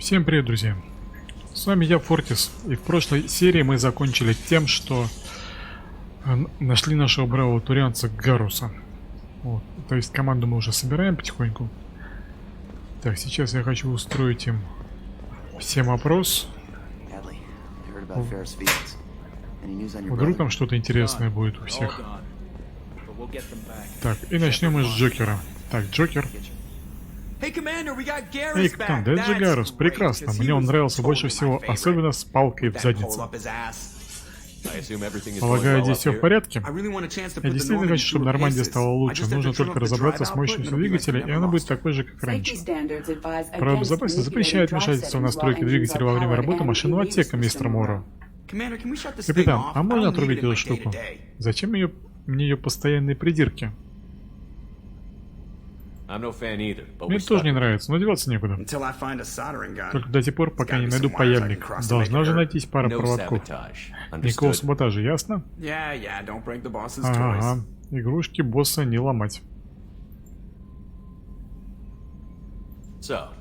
Всем привет, друзья! С вами я, FortiS, и в прошлой серии мы закончили тем, что нашли нашего бравого турианца Гаруса. Вот. То есть команду мы уже собираем потихоньку. Так, сейчас я хочу устроить им всем опрос. Вдруг там что-то интересное будет у всех. Так, и начнем мы с Джокера. Так, Джокер. Эй, капитан, да это же Гарус, прекрасно. Мне он нравился больше всего, особенно с палкой в заднице. Полагаю, здесь все в порядке? Я действительно хочу, чтобы Нормандия стала лучше. Нужно только разобраться с мощностью двигателя, и она будет такой же, как раньше. Правила безопасности запрещает вмешательство в настройки двигателя во время работы машинного отсека, мистер Моро. Капитан, а можно отрубить эту штуку? Зачем мне ее постоянные придирки? Мне тоже не нравится, но деваться некуда. Только до тех пор, пока не найду паяльник. Должна же найтись пара проводков. Никакого саботажа, ясно? Ага, игрушки босса не ломать.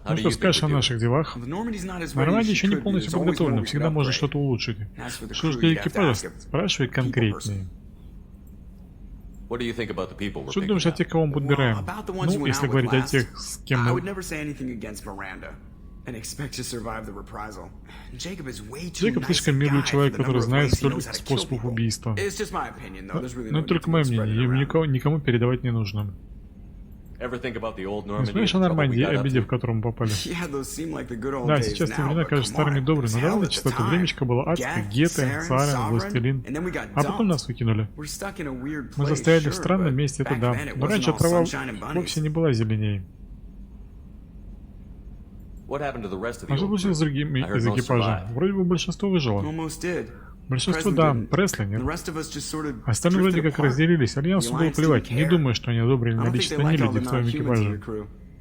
Ну что скажешь о наших делах? Нормандия еще не полностью подготовлена, всегда можно что-то улучшить. Что ж для экипажа? Спрашивай конкретнее. Что думаешь о тех, кого мы подбираем? Ну, если говорить о тех, с кем мы... Джейкоб слишком мирный человек, который знает столько способов убийства. Но это только мое мнение, им никому передавать не нужно. Не знаешь о Нормандии, обиде, в котором мы попали? Да, сейчас те времена кажутся старыми и добрыми, но давно чистота времечко было адское, Геты, Царин, Властелин. А потом нас выкинули. Мы застряли в странном месте, это да. Но раньше трава вовсе не была зеленее. А что случилось с другими из экипажа? Вроде бы большинство выжило. Большинство, да, Пресли нет. Остальные вроде как разделились, Альянсу было плевать. Не думаю, что они одобрили наличие нелюдей в твоем экипаже.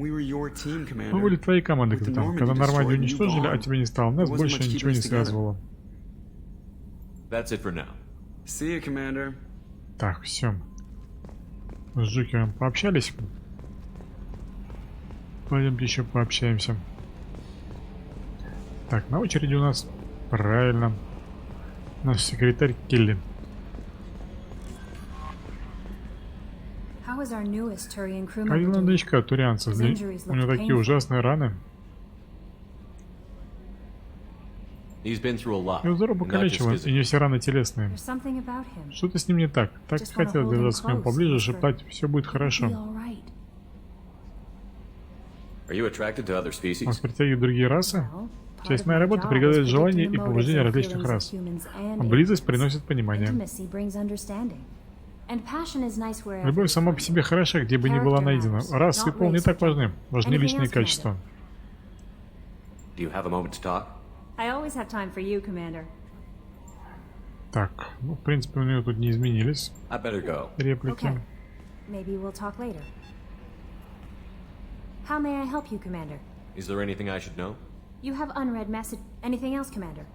Мы были твоей командой, капитан. Когда Нормандию уничтожили, а тебя не стало, нас больше ничего не связывало. Так, все. С Джокером пообщались. Пойдемте еще пообщаемся. Так, на очереди у нас, правильно, наш секретарь Келли. Как дела новичка турианцев? У него такие ужасные раны. Его здорово покалечило, и не все раны телесные. Что-то с ним не так. Так хотелось держаться к нему поближе, шептать, все будет хорошо. Вас притягивают другие расы? Часть моей работы приготовить желания и побуждения различных рас. Близость приносит понимание. Любовь сама по себе хороша, где бы ни была найдена. Расы и пол не так важны. Важны личные качества. Так, ну, в принципе, у нее тут не изменились реплики. How may I help you, Commander? Is there anything I should know? You have unread message. Anything else, Commander?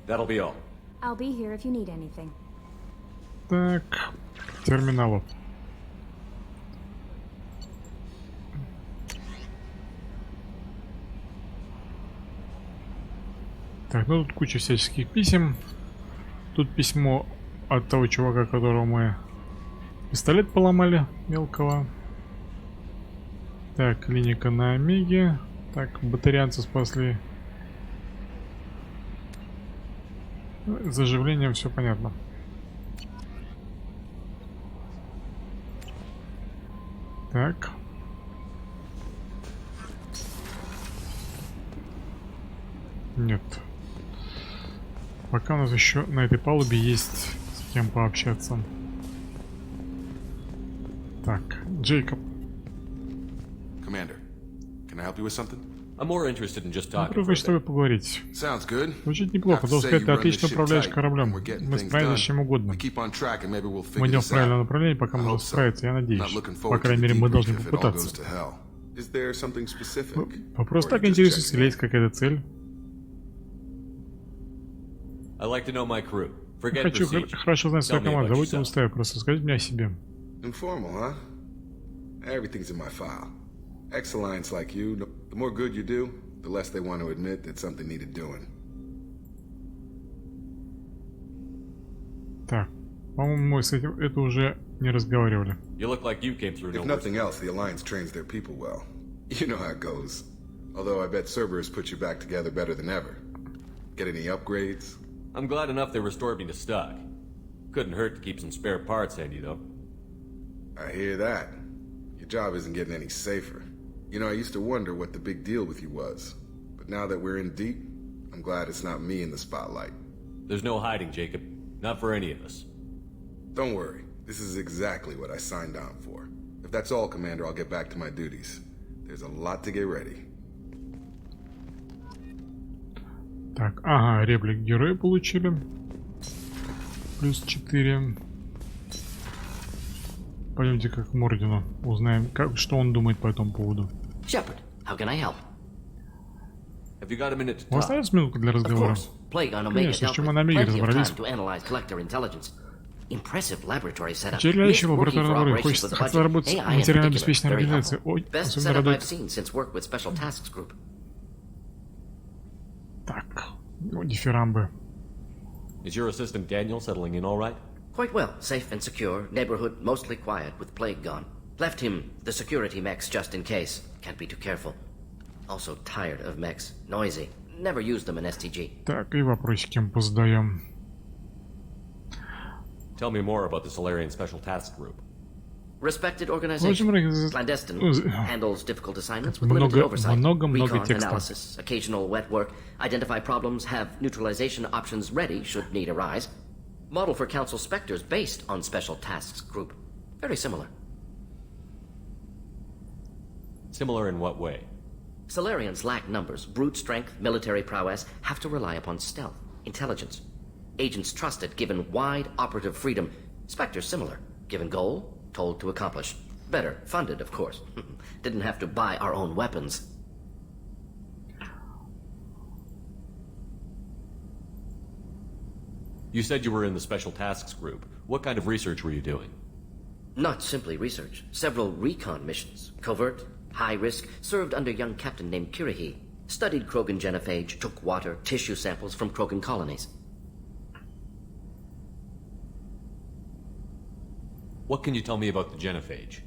That'll be all. I'll be here if you need anything. Так, терминалов. Так, ну тут куча всяческих писем. Тут письмо от того чувака, которого мы пистолет поломали, мелкого. Так, клиника на Омеге. Так, батарианца спасли. С заживлением все понятно. Так. Нет. Пока у нас еще на этой палубе есть с кем пообщаться. Так, Джейкоб. Commander, can I help you with something? I'm more interested in just talking. Попробуй с тобой поговорить. Звучит неплохо. Должен сказать, ты отлично управляешь кораблем. Мы справимся с чем угодно. Мы идем в правильном направлении, пока можем справиться, я надеюсь. По крайней мере, мы должны попытаться. Вопрос так интересует, если есть какая-то цель. Я хочу хорошо знать свою команду. Забудьте устав, просто скажите мне о себе. Ex-alliance like you, the more good you do, the less they want to admit that something needed doing. Так, по-моему, мы с этим это уже не разговаривали. You look like you came through If no nothing else, the Alliance trains their people well. You know how it goes. Although I bet Cerberus put you back together better than ever. Get any upgrades? I'm glad enough they restored me to stock. Couldn't hurt to keep some spare parts handy, though. I hear that. Your job isn't getting any safer. You know, I used to wonder what the big deal with you was. But now that we're in deep, I'm glad it's not me in the spotlight. There's no hiding, Jacob. Not for any of us. Don't worry. This is exactly what I signed on for. If that's all, Commander, I'll get back to my duties. There's a lot to get ready. Так, ага, реплик героя получили. Плюс 4. Пойдемте как к Мордину. Узнаем, что он думает по этому поводу. Shepard, how can I help? Have you got a minute to У вас talk? осталась минутка для Of разговора? course. Plague on Omega Конечно, с dealt чем with мы на Омеге plenty of разобрались. time to analyze collector intelligence. Impressive laboratory setup. Впечатляющий Missed working лабораторный for уровень. operations Хочется with the хотел budget. работать в AI in материально-обеспеченной particular, very организации. helpful. Ой, Best особенно setup I've радует. seen since work with Special Tasks Group. Так, дифирамбы. Is your assistant Daniel settling in all right? Quite well. Safe and secure. Neighborhood mostly quiet with Plague gone. Left him the security mechs just in case. Can't be too careful. Also tired of mechs. Noisy. Never used them in STG. Так, и вопросики мы позадаем. Tell me more about the Solarian Special Task Group. Respected В organization. общем, Clandestine. Handles difficult assignments with Много- limited oversight. много Recon текста. analysis, occasional wet work, identify problems, have neutralization options ready should need arise. Model for Council Spectres based on Special Tasks Group. Very similar. Similar in what way? Solarians lack numbers, brute strength, military prowess, have to rely upon stealth, intelligence. Agents trusted, given wide operative freedom. Spectres similar, given goal, told to accomplish. Better, funded, of course. Didn't have to buy our own weapons. You said you were in the Special Tasks Group. What kind of research were you doing? Not simply research. Several recon missions. Covert, high risk, served under a young captain named Kirihi. Studied Krogan genophage, took water, tissue samples from Krogan colonies. What can you tell me about the genophage?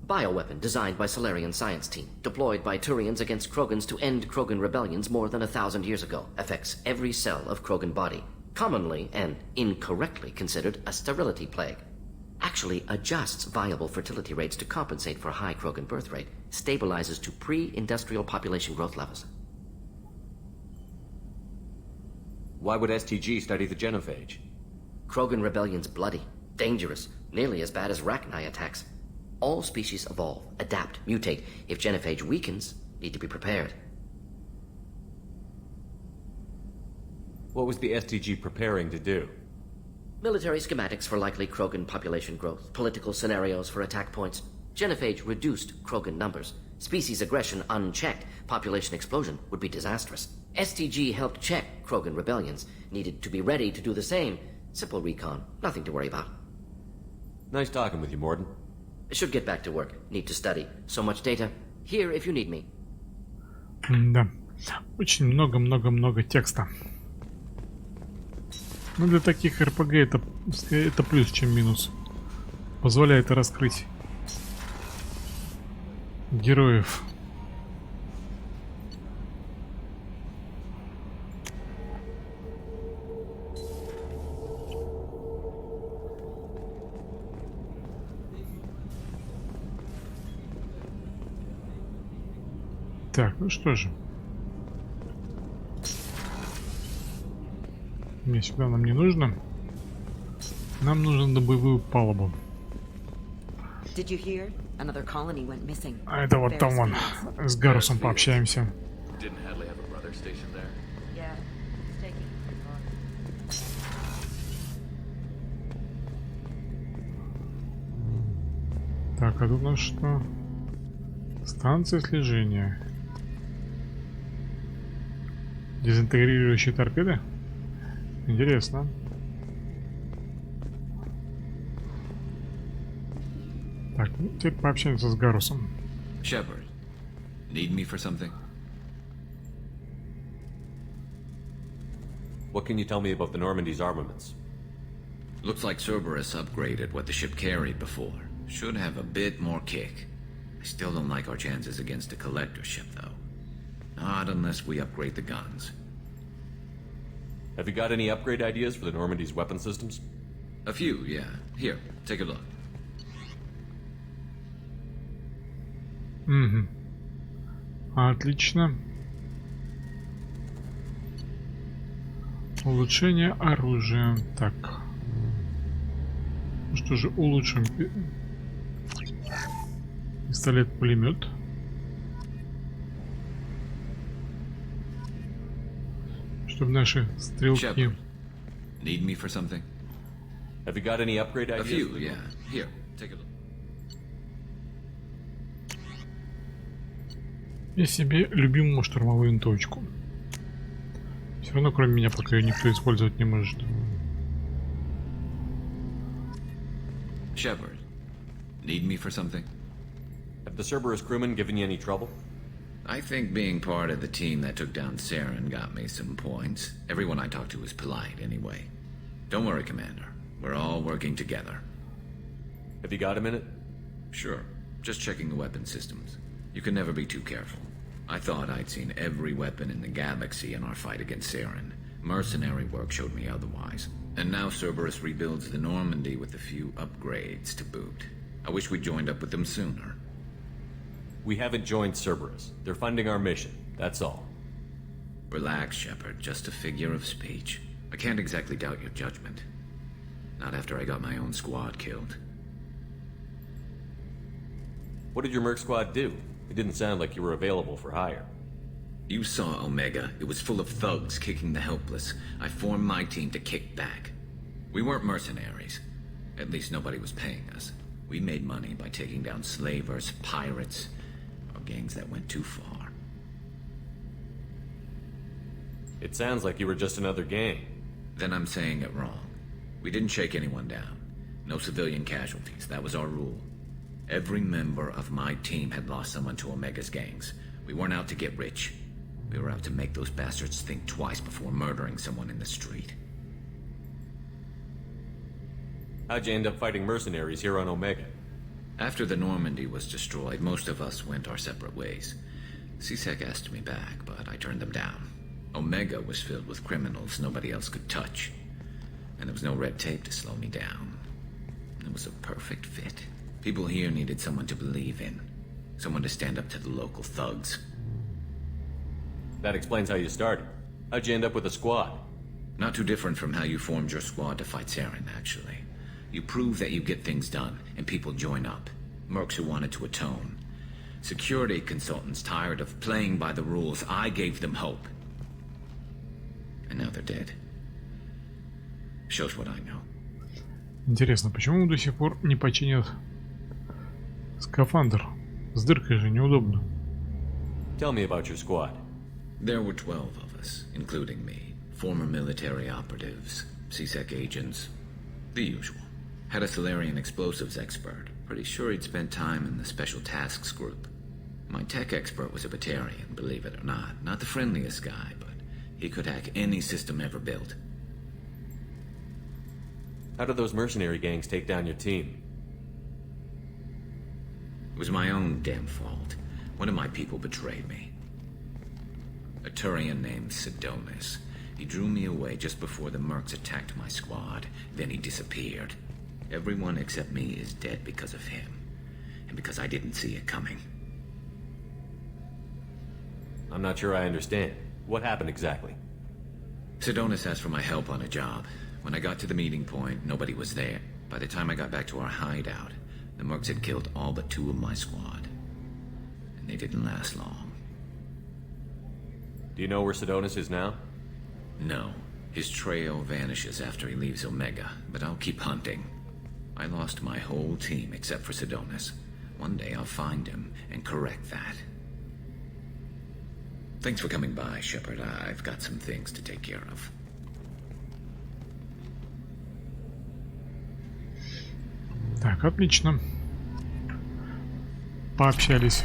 Bioweapon designed by Solarian science team. Deployed by Turians against Krogans to end Krogan rebellions more than 1,000 years ago. Affects every cell of Krogan body. Commonly and incorrectly considered a sterility plague. Actually adjusts viable fertility rates to compensate for high Krogan birth rate. Stabilizes to pre-industrial population growth levels. Why would STG study the genophage? Krogan rebellion's bloody, dangerous, nearly as bad as Rachni attacks. All species evolve, adapt, mutate. If genophage weakens, need to be prepared. What was the STG preparing to do? Military schematics for likely Krogan population growth, political scenarios for attack points. Genophage reduced Krogan numbers. Species aggression unchecked, population explosion would be disastrous. STG helped check Krogan rebellions, needed to be ready to do the same. Simple recon, nothing to worry about. Nice talking with you, Morden. Should get back to work, need to study. So much data. Here if you need me. Да, очень много текста. Ну, для таких РПГ это плюс, чем минус. Позволяет раскрыть героев. Так, ну что же. Не, сюда нам не нужно. Нам нужно на боевую палубу. Did you hear? Another colony went missing. А это вот там вон. С Гарусом пообщаемся. Didn't Hadley have a brother stationed there? Yeah, it's taking pretty long. Так, а тут у нас что? Станция слежения. Дезинтегрирующие торпеды? Интересно. Так, ну, теперь пообщаемся с Гарусом. Shepard, Need me for something? What can you tell me about the Normandy's armaments? Looks like Cerberus upgraded what the ship carried before. Should have a bit more kick. I still don't like our chances against a collector ship, though. Not unless we upgrade the guns. Have you got any upgrade ideas for the Normandy's weapon systems? A few, yeah. Here, take a look. Угу. Отлично. Улучшение оружия. Так. Ну что же, улучшим пистолет-пулемет. Чтобы наши стрелки... Shepard, need me for something? Have you got any upgrade A ideas? few, yeah. Here, take a look. И себе любимую штурмовую винтовочку. Все равно, кроме меня, пока ее никто использовать не может. Shepard, need me for something? Have the Cerberus crewmen given you any trouble? I think being part of the team that took down Saren got me some points. Everyone I talked to was polite anyway. Don't worry, Commander. We're all working together. Have you got a minute? Sure. Just checking the weapon systems. You can never be too careful. I thought I'd seen every weapon in the galaxy in our fight against Saren. Mercenary work showed me otherwise. And now Cerberus rebuilds the Normandy with a few upgrades to boot. I wish we joined up with them sooner. We haven't joined Cerberus. They're funding our mission. That's all. Relax, Shepard. Just a figure of speech. I can't exactly doubt your judgment. Not after I got my own squad killed. What did your merc squad do? It didn't sound like you were available for hire. You saw Omega. It was full of thugs kicking the helpless. I formed my team to kick back. We weren't mercenaries. At least nobody was paying us. We made money by taking down slavers, pirates, or gangs that went too far. It sounds like you were just another gang. Then I'm saying it wrong. We didn't shake anyone down. No civilian casualties. That was our rule. Every member of my team had lost someone to Omega's gangs. We weren't out to get rich. We were out to make those bastards think twice before murdering someone in the street. How'd you end up fighting mercenaries here on Omega? After the Normandy was destroyed, most of us went our separate ways. C-Sec asked me back, but I turned them down. Omega was filled with criminals nobody else could touch. And there was no red tape to slow me down. It was a perfect fit. People here needed someone to believe in. Someone to stand up to the local thugs. That explains how you started. How'd you end up with a squad? Not too different from how you formed your squad to fight Saren, actually. You prove that you get things done, and people join up. Mercs who wanted to atone. Security consultants tired of playing by the rules. I gave them hope. And now they're dead. Shows what I know. Интересно, почему до сих пор не починят скафандр? С дыркой же неудобно. Tell me about your squad. There were 12 of us, including me. Former military operatives, C-Sec agents, the usual. Had a Solarian explosives expert. Pretty sure he'd spent time in the Special Tasks group. My tech expert was a Batarian, believe it or not. Not the friendliest guy, but he could hack any system ever built. How did those mercenary gangs take down your team? It was my own damn fault. One of my people betrayed me. A Turian named Sidonis. He drew me away just before the mercs attacked my squad. Then he disappeared. Everyone except me is dead because of him. And because I didn't see it coming. I'm not sure I understand. What happened exactly? Sidonis asked for my help on a job. When I got to the meeting point, nobody was there. By the time I got back to our hideout, the mercs had killed all but 2 of my squad. And they didn't last long. Do you know where Sidonis is now? No. His trail vanishes after he leaves Omega, but I'll keep hunting. I lost my whole team except for Sidonis. One day I'll find him and correct that. Thanks for coming by, Shepard. I've got some things to take care of. Так, отлично. Пообщались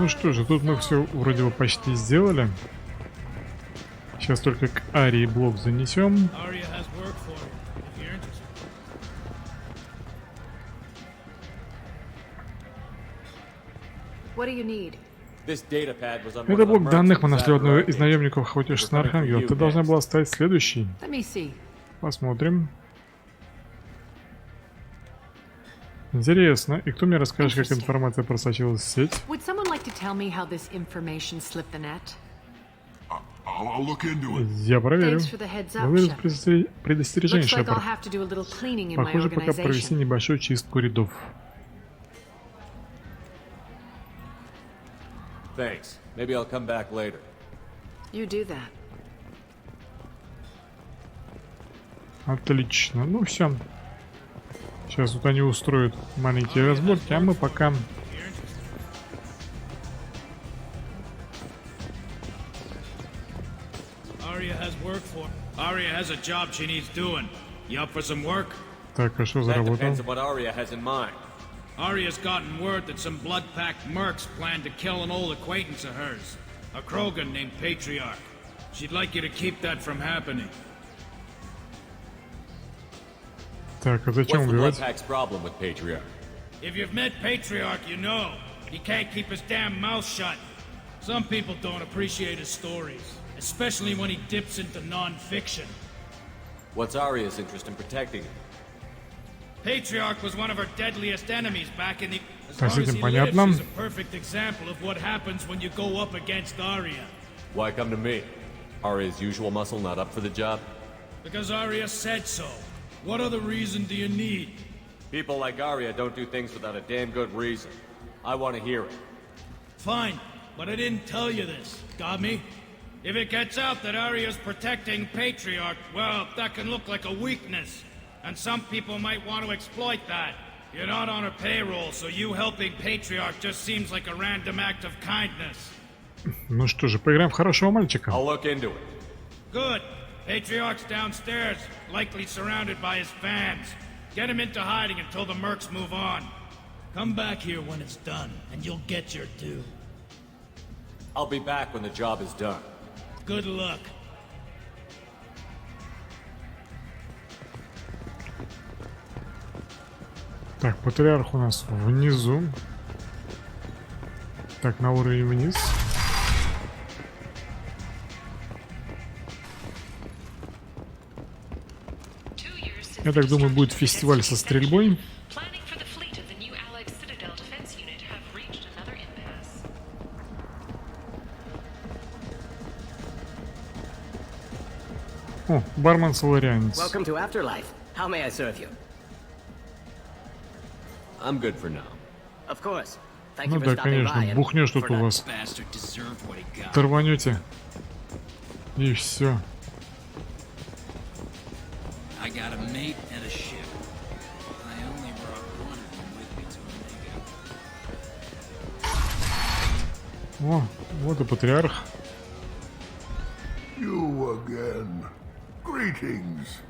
Ну что же, тут мы все вроде бы почти сделали. Сейчас только к Арии блок занесем. Это блок данных, мы нашли одного из наемников, охотившихся на Архангела. Ты должна была стать следующей. Посмотрим. Интересно. И кто мне расскажет, как информация просочилась в сеть? Я проверю. Выдать предостережение, Шепард. Похоже, пока провести небольшую чистку рядов. Thanks. Maybe I'll come back later. You do that. Отлично. Ну все. Сейчас вот они устроят маленькие разборки, а мы пока... Так, а что за работа? Arya's gotten word that some blood-packed mercs plan to kill an old acquaintance of hers, a Krogan named Patriarch. She'd like you to keep that from happening. Так, а зачем убивать? If you've met Patriarch, you know. He can't keep his damn mouth shut. Some people don't appreciate his stories, especially when he dips into non-fiction. What's Arya's interest in protecting him? Patriarch was one of her deadliest enemies back in the... As long long as as he lives, понятно. he's a perfect example of what happens when you go up against Arya. Why come to me? Arya's usual muscle not up for the job? Because Arya said so. What other reason do you need? People like Arya don't do things without a damn good reason. I want to hear it. Fine, but I didn't tell you this. Got me? If it gets out that Arya's protecting Patriarch, well, that can look like a weakness. And some people might want to exploit that. You're not on her payroll, so you helping Patriarch just seems like a random act of kindness. Ну что же, поиграем в хорошего мальчика. I'll look into it. Good. Patriarch's downstairs, likely surrounded by his fans. Get him into hiding until the mercs move on. Come back here when it's done, and you'll get your due. I'll be back when the job is done. Good luck. Так, патриарх у нас внизу. Так, на уровень вниз. Я так думаю, будет фестиваль со стрельбой. О, бармен-соларианец. Welcome to Afterlife. How may I serve you? I'm good for now. Of course. Thank Ну you for да, stopping конечно, by and бухнешь тут у вас. Торванете. И все. I got a mate and a ship. I only brought one of them with me to Омеге. О, вот и патриарх. You again. Greetings.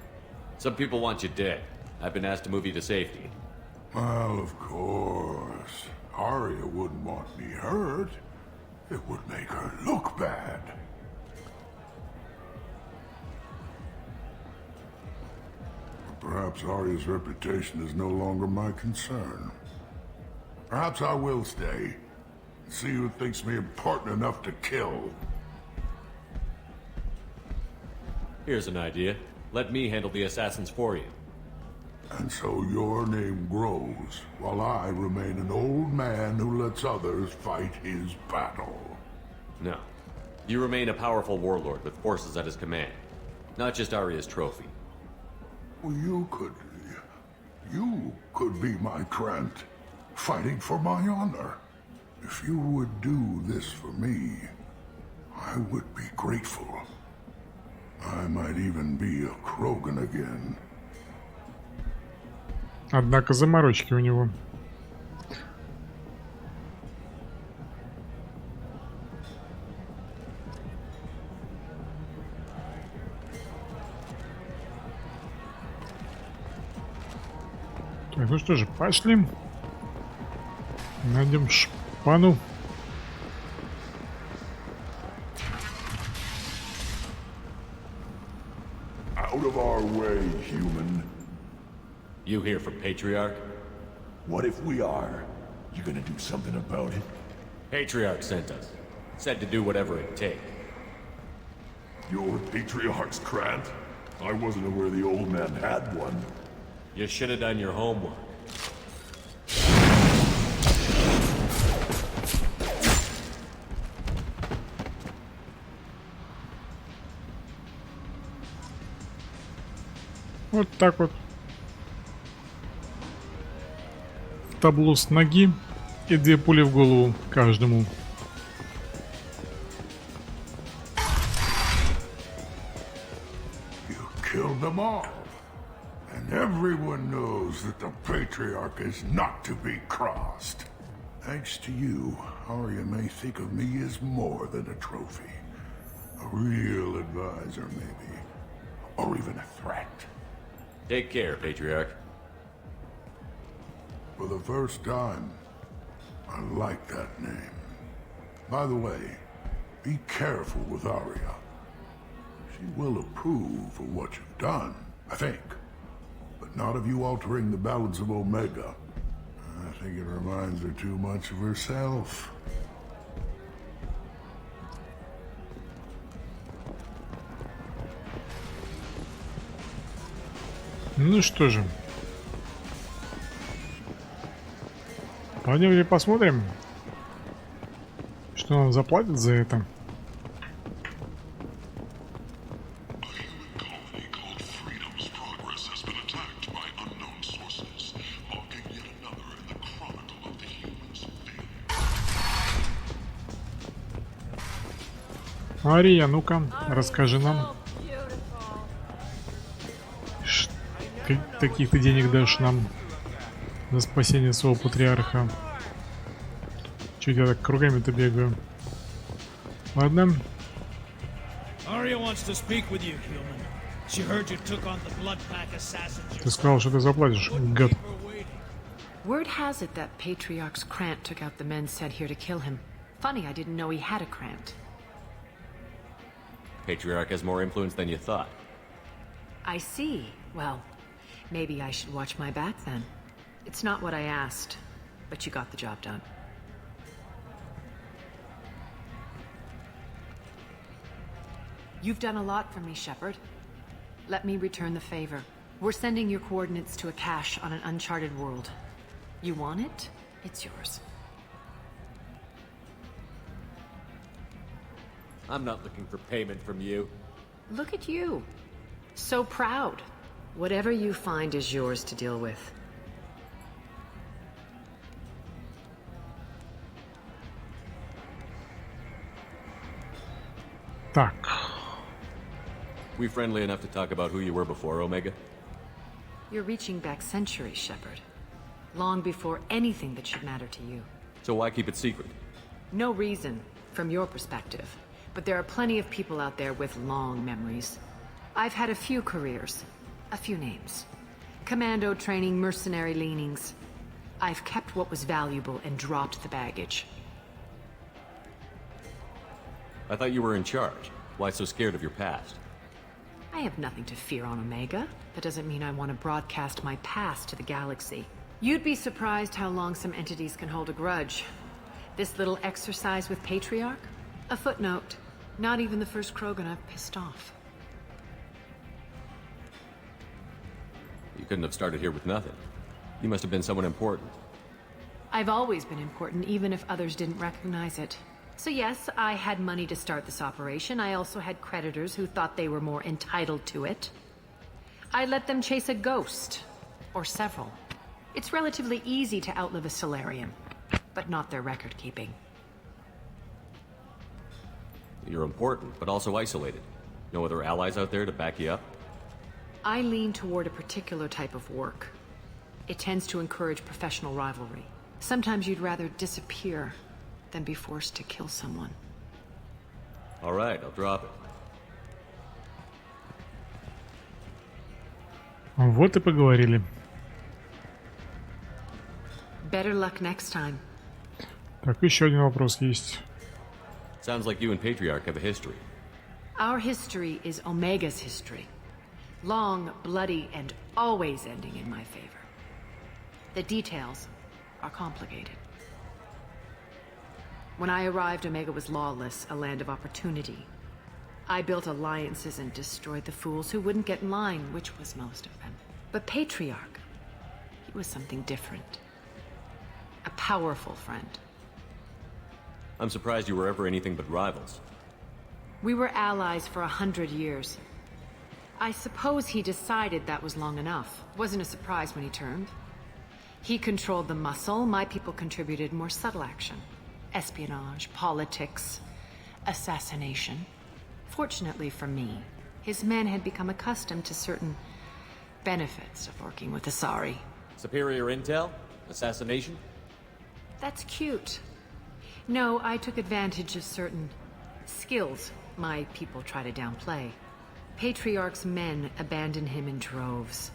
Some people want you dead. I've been asked to move you to safety. Well, of course. Arya wouldn't want me hurt. It would make her look bad. Perhaps Arya's reputation is no longer my concern. Perhaps I will stay. See who thinks me important enough to kill. Here's an idea. Let me handle the assassins for you. And so your name grows, while I remain an old man who lets others fight his battle. No. You remain a powerful warlord with forces at his command. Not just Arya's trophy. Well, you could be my Trent, fighting for my honor. If you would do this for me, I would be grateful. I might even be a Krogan again. Однако заморочки у него. Так, ну что же, пошли. Найдем шпану. Out of our way, human. You here for Patriarch? What if we are? You gonna do something about it? Patriarch sent us. Said to do whatever it takes. Your Patriarch's Grant? I wasn't aware the old man had one. You should have done your homework. Вот так вот. В табло с ноги и 2 пули в голову каждому. You killed them all. And everyone knows that the Patriarch is not to be crossed. Thanks to you, Arya may think of me as more than a trophy. A real advisor, maybe. Or even a threat. Take care, Patriarch. For the first time, I like that name. By the way, be careful with Arya. She will approve of what you've done, I think. But not of you altering the balance of Omega. I think it reminds her too much of herself. Ну что же. Пойдемте посмотрим, что нам заплатят за это. Ария, ну-ка, расскажи нам. Каких ты денег дашь нам за спасение своего патриарха? Чуть я так кругами-то бегаю. Ладно. Ты сказал, что ты заплатишь, гад. Word has it that Patriarch's Krant took out the men sent here to kill him. Funny, I didn't know he had a Krant. Patriarch has more influence than you thought. I see. Well, maybe I should watch my back then. It's not what I asked, but you got the job done. You've done a lot for me, Shepard. Let me return the favor. We're sending your coordinates to a cache on an uncharted world. You want it? It's yours. I'm not looking for payment from you. Look at you. So proud. Whatever you find is yours to deal with. Так. We friendly enough to talk about who you were before, Omega? You're reaching back centuries, Shepard. Long before anything that should matter to you. So why keep it secret? No reason, from your perspective. But there are plenty of people out there with long memories. I've had a few careers, a few names. Commando training, mercenary leanings. I've kept what was valuable and dropped the baggage. I thought you were in charge. Why so scared of your past? I have nothing to fear on Omega. That doesn't mean I want to broadcast my past to the galaxy. You'd be surprised how long some entities can hold a grudge. This little exercise with Patriarch? A footnote. Not even the first Krogan I've pissed off. You couldn't have started here with nothing. You must have been someone important. I've always been important, even if others didn't recognize it. So yes, I had money to start this operation. I also had creditors who thought they were more entitled to it. I let them chase a ghost. Or several. It's relatively easy to outlive a Solarian, but not their record-keeping. You're important, but also isolated. No other allies out there to back you up? I lean toward a particular type of work. It tends to encourage professional rivalry. Sometimes you'd rather disappear than be forced to kill someone. All right, I'll drop it. Вот и поговорили. Better luck next time. Так, еще один вопрос есть. Sounds like you and Patriarch have a history. Our history is Omega's history. Long, bloody, and always ending in my favor. The details are complicated. When I arrived, Omega was lawless, a land of opportunity. I built alliances and destroyed the fools who wouldn't get in line, which was most of them. But Patriarch, he was something different. A powerful friend. I'm surprised you were ever anything but rivals. We were allies for 100 years. I suppose he decided that was long enough. Wasn't a surprise when he turned. He controlled the muscle, my people contributed more subtle action. Espionage, politics, assassination. Fortunately for me, his men had become accustomed to certain benefits of working with Asari. Superior intel? Assassination? That's cute. No, I took advantage of certain skills my people try to downplay. Patriarch's men abandoned him in droves.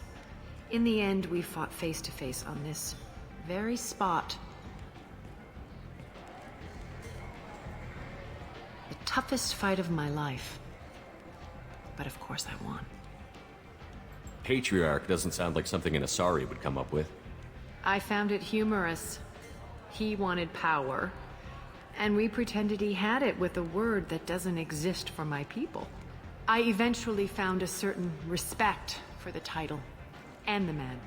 In the end, we fought face to face on this very spot. The toughest fight of my life. But of course I won. Patriarch doesn't sound like something an Asari would come up with. I found it humorous. He wanted power, and we pretended he had it with a word that doesn't exist for my people. I eventually found a certain respect for the title and the man.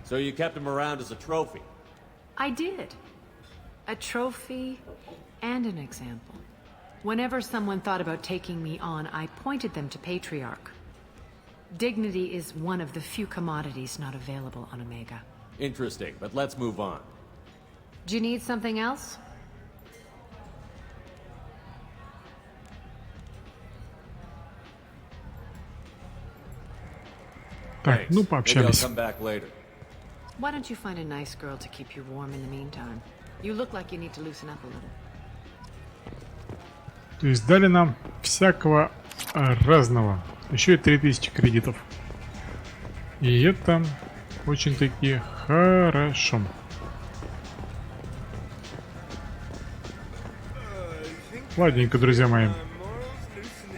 So you kept him around as a trophy? I did. A trophy and an example. Whenever someone thought about taking me on, I pointed them to Patriarch. Dignity is one of the few commodities not available on Omega. Interesting, but let's move on. Do you need something else? Так, ну Maybe I'll пообщались. come back later. Why don't you find a nice girl to keep you warm in the meantime? You look like you need to loosen up a little. То есть дали нам всякого разного. Еще и 3000 кредитов. И это очень-таки хорошо. Ладненько, друзья мои.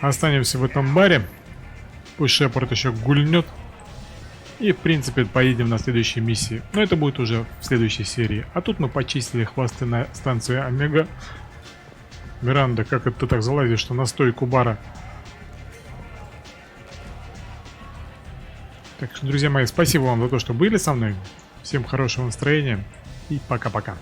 Останемся в этом баре. Пусть Шепард еще гульнет. И, в принципе, поедем на следующей миссии. Но это будет уже в следующей серии. А тут мы почистили хвосты на станции Омега. Миранда, как это ты так залазишь, что на стойку бара? Так что, друзья мои, спасибо вам за то, что были со мной. Всем хорошего настроения и пока-пока.